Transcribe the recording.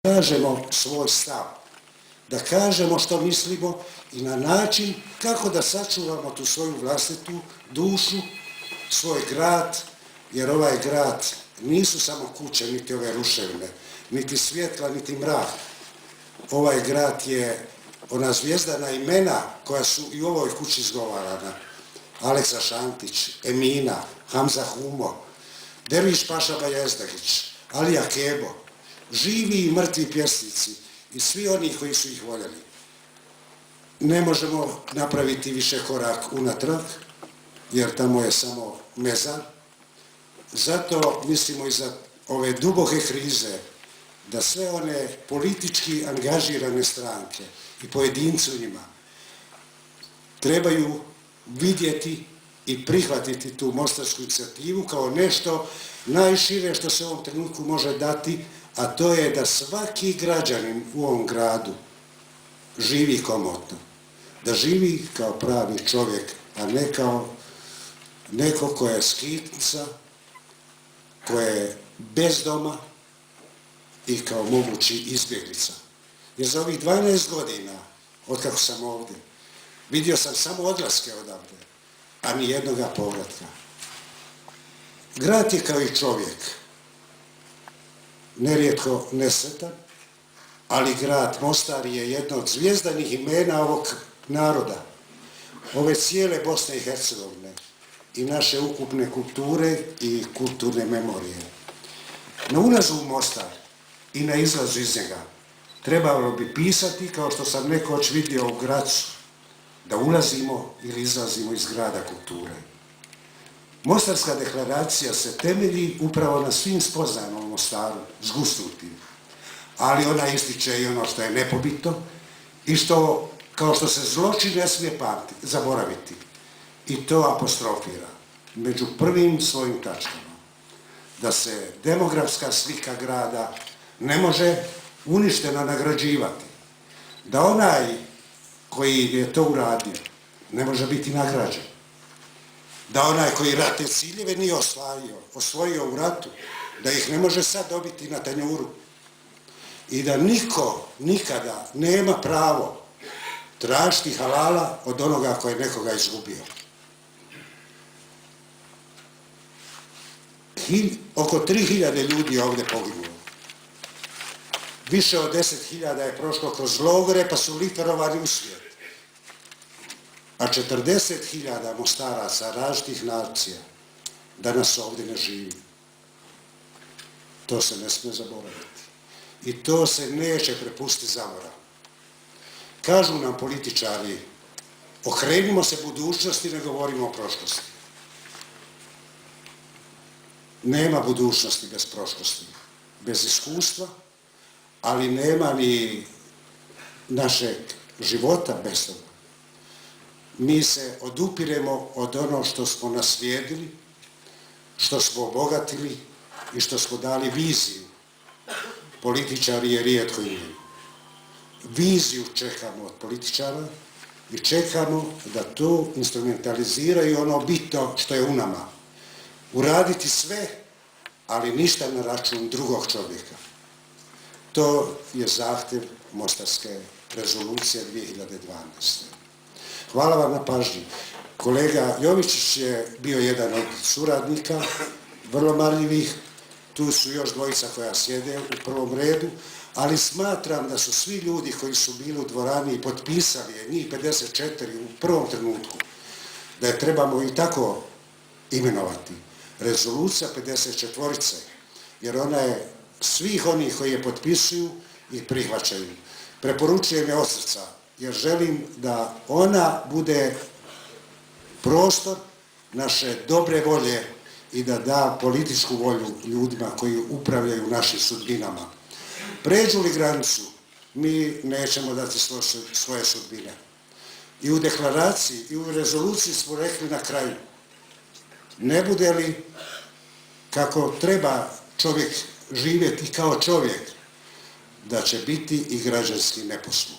kažemo svoj stav, da kažemo što mislimo i na način kako da sačuvamo tu svoju vlastitu dušu, svoj grad, jer ovaj grad nisu samo kuće, niti ove ruševine, niti svjetla, niti mrak. Ovaj grad je ona zvijezdana imena koja su i u ovoj kući izgovarana. Aleksa Šantić, Emina, Hamza Humo, Derviš Paša Bajezdagić, Alija Kebo, živi i mrtvi pjesnici i svi oni koji su ih voljeli. Ne možemo napraviti više korak unatrag, jer tamo je samo mezar. Zato mislimo iza ove duboke krize da sve one politički angažirane stranke i pojedinci u njima trebaju vidjeti i prihvatiti tu mostarsku inicijativu kao nešto najšire što se u ovom trenutku može dati, a to je da svaki građanin u ovom gradu živi komotno. Da živi kao pravi čovjek, a ne kao neko ko je skitnica, ko je bez doma i kao mogući izbjeglica. Jer za ovih 12 godina, otkako sam ovdje, vidio sam samo odlaske odavde, a ni jednoga povratka. Grad je kao i čovjek, nerijetko nesretan, ali grad Mostar je jedno od zvijezdanih imena ovog naroda, ove cijele Bosne i Hercegovine i naše ukupne kulture i kulturne memorije. Na ulazu u Mostar i na izlazu iz njega trebalo bi pisati, kao što sam nekoć vidio u Gracu, da ulazimo ili izlazimo iz grada kulture. Mostarska deklaracija se temelji upravo na svim spoznajama u Mostaru, zgusnutim, ali ona ističe i ono što je nepobitno i što, kao što se zločin ne smije zaboraviti, i to apostrofira među prvim svojim tačkama, da se demografska slika grada ne može uništeno nagrađivati, da onaj koji je to uradio ne može biti nagrađen, da onaj koji ratne ciljeve nije osvojio u ratu, da ih ne može sad dobiti na tanjuru i da niko nikada nema pravo tražiti halala od onoga koji je nekoga izgubio. Oko 3000 ljudi je ovdje poginulo. Više od 10.000 je prošlo kroz logore pa su litverovani u svijet. A 40.000 Mostaraca različitih nacija danas ovdje ne živi. To se ne smije zaboraviti. I to se neće prepustiti zaboravu. Kažu nam političari, okrenimo se budućnosti, ne govorimo o prošlosti. Nema budućnosti bez prošlosti, bez iskustva, ali nema ni našeg života bez toga. Mi se odupiremo od ono što smo naslijedili, što smo obogatili i što smo dali viziju. Političari je rijetko imaju. Viziju čekamo od političara i čekamo da to instrumentaliziraju ono bitno što je u nama. Uraditi sve, ali ništa na račun drugog čovjeka. To je zahtjev Mostarske rezolucije 2012. Hvala vam na pažnji. Kolega Jovičić je bio jedan od suradnika, vrlo marljivih. Tu su još dvojica koja sjede u prvom redu, ali smatram da su svi ljudi koji su bili u dvorani i potpisali je, njih 54 u prvom trenutku, da je trebamo i tako imenovati. Rezolucija 54, jer ona je svih onih koji je potpisuju i prihvaćaju. Preporučujem je od srca, jer želim da ona bude prostor naše dobre volje i da da političku volju ljudima koji upravljaju našim sudbinama. Pređu li granicu, mi nećemo dati svoje sudbine. I u deklaraciji i u rezoluciji smo rekli na kraju, ne bude li kako treba čovjek živjeti kao čovjek, da će biti i građanski neposluh.